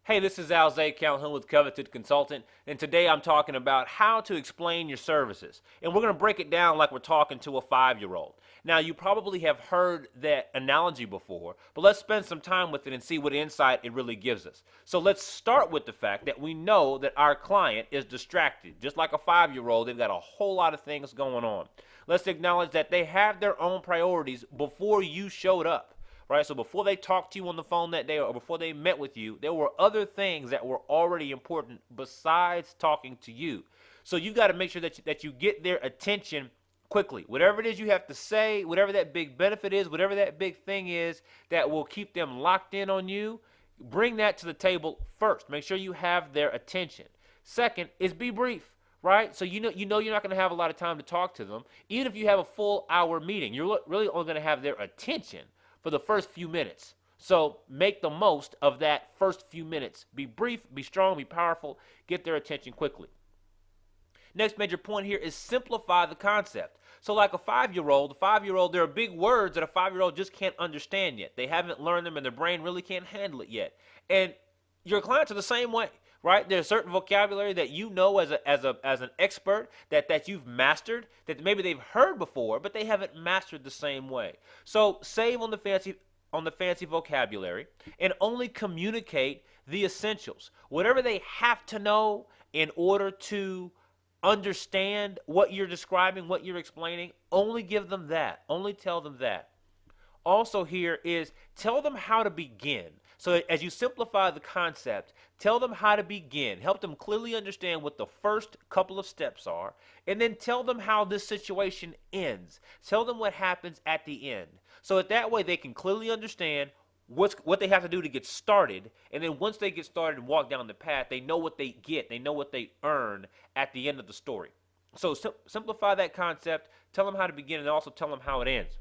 Hey, this is Alzay Calhoun with Coveted Consultant, and today I'm talking about how to explain your services. And we're going to break it down like we're talking to a 5-year-old. Now, you probably have heard that analogy before, but let's spend some time with it and see what insight it really gives us. So let's start with the fact that we know that our client is distracted. Just like a 5-year-old, they've got a whole lot of things going on. Let's acknowledge that they have their own priorities before you showed up. Right? So before they talked to you on the phone that day or before they met with you, there were other things that were already important besides talking to you. So you've got to make sure that you get their attention quickly. Whatever it is you have to say, whatever that big benefit is, whatever that big thing is that will keep them locked in on you, bring that to the table first. Make sure you have their attention. Second is be brief. Right? So you know you're not going to have a lot of time to talk to them. Even if you have a full hour meeting, you're really only going to have their attention for the first few minutes. So make the most of that first few minutes. Be brief, be strong, be powerful, get their attention quickly. Next major point here is simplify the concept. So like a 5-year-old, there are big words that a 5-year-old just can't understand yet. They haven't learned them and their brain really can't handle it yet. And your clients are the same way. Right? There's certain vocabulary that you know as an expert that you've mastered that maybe they've heard before, but they haven't mastered the same way. So save on the fancy vocabulary and only communicate the essentials. Whatever they have to know in order to understand what you're describing, what you're explaining, only give them that. Only tell them that. Also here is tell them how to begin. So as you simplify the concept, tell them how to begin. Help them clearly understand what the first couple of steps are, and then tell them how this situation ends. Tell them what happens at the end. So that way they can clearly understand what they have to do to get started, and then once they get started and walk down the path, they know what they get. They know what they earn at the end of the story. So simplify that concept, tell them how to begin, and also tell them how it ends.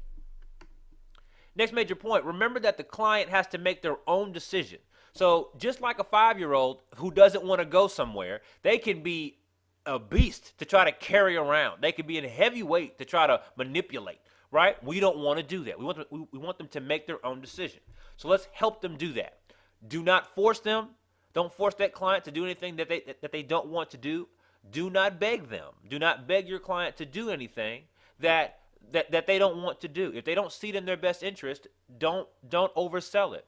Next major point, remember that the client has to make their own decision. So just like a 5-year-old who doesn't want to go somewhere, they can be a beast to try to carry around. They can be a heavy weight to try to manipulate, right? We don't want to do that. We want them to make their own decision. So let's help them do that. Do not force them. Don't force that client to do anything that they don't want to do. Do not beg them. Do not beg your client to do anything that they don't want to do. If they don't see it in their best interest, don't oversell it.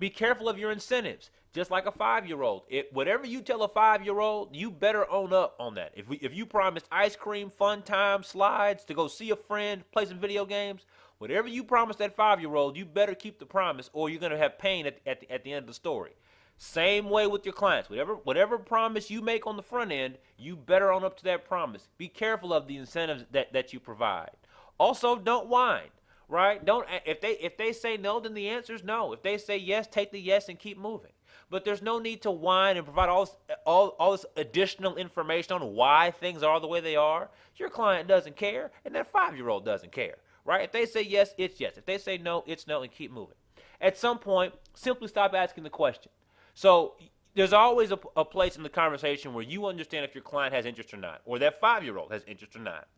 Be careful of your incentives. Just like a 5-year-old, whatever you tell a 5-year-old, you better own up on that. If you promised ice cream, fun time, slides, to go see a friend, play some video games, whatever you promised that 5-year-old, you better keep the promise, or you're going to have pain at the end of the story. Same way with your clients. Whatever promise you make on the front end, you better own up to that promise. Be careful of the incentives that you provide. Also, don't whine, right? If they say no, then the answer is no. If they say yes, take the yes and keep moving. But there's no need to whine and provide all this additional information on why things are the way they are. Your client doesn't care, and that 5-year-old doesn't care, right? If they say yes, it's yes. If they say no, it's no, and keep moving. At some point, simply stop asking the question. So there's always a place in the conversation where you understand if your client has interest or not, or that 5-year-old has interest or not.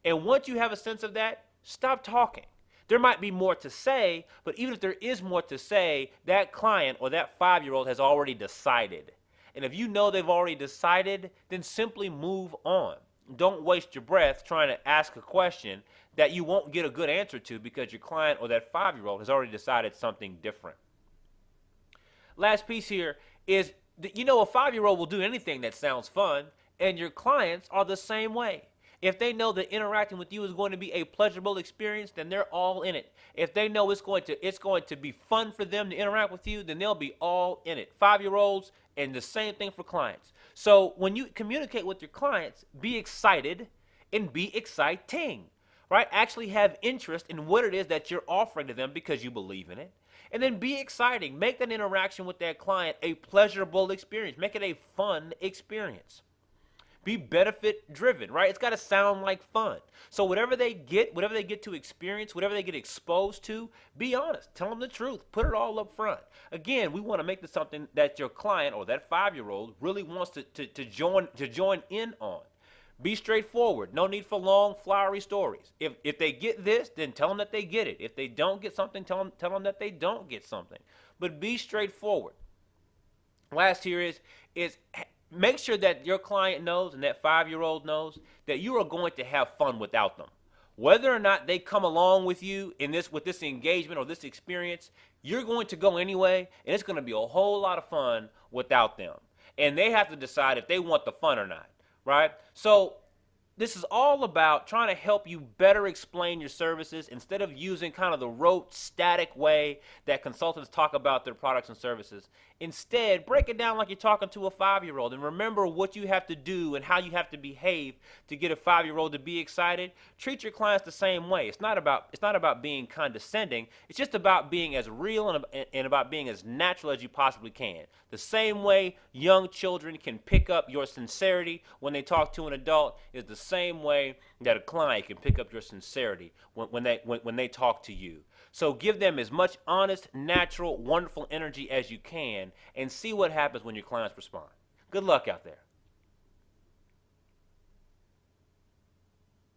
And once you have a sense of that, stop talking. There might be more to say, but even if there is more to say, that client or that 5-year-old has already decided. And if you know they've already decided, then simply move on. Don't waste your breath trying to ask a question that you won't get a good answer to because your client or that 5-year-old has already decided something different. Last piece here is, a 5-year-old will do anything that sounds fun, and your clients are the same way. If they know that interacting with you is going to be a pleasurable experience, then they're all in it. If they know it's going to be fun for them to interact with you, then they'll be all in it. 5-year-olds, and the same thing for clients. So when you communicate with your clients, be excited and be exciting, right? Actually have interest in what it is that you're offering to them because you believe in it. And then be exciting. Make that interaction with that client a pleasurable experience. Make it a fun experience. Be benefit driven, right? It's got to sound like fun. So whatever they get to experience, whatever they get exposed to, be honest. Tell them the truth. Put it all up front. Again, we want to make this something that your client or that 5-year-old really wants to join in on. Be straightforward. No need for long, flowery stories. If they get this, then tell them that they get it. If they don't get something, tell them that they don't get something. But be straightforward. Last here is make sure that your client knows and that 5-year-old knows that you are going to have fun without them. Whether or not they come along with you in this with this engagement or this experience, you're going to go anyway, and it's going to be a whole lot of fun without them. And they have to decide if they want the fun or not, right? So this is all about trying to help you better explain your services instead of using kind of the rote, static way that consultants talk about their products and services. Instead, break it down like you're talking to a 5-year-old and remember what you have to do and how you have to behave to get a 5-year-old to be excited. Treat your clients the same way. It's not about being condescending. It's just about being as real and about being as natural as you possibly can. The same way young children can pick up your sincerity when they talk to an adult is the same way that a client can pick up your sincerity when they talk to you. So give them as much honest, natural, wonderful energy as you can and see what happens when your clients respond. Good luck out there.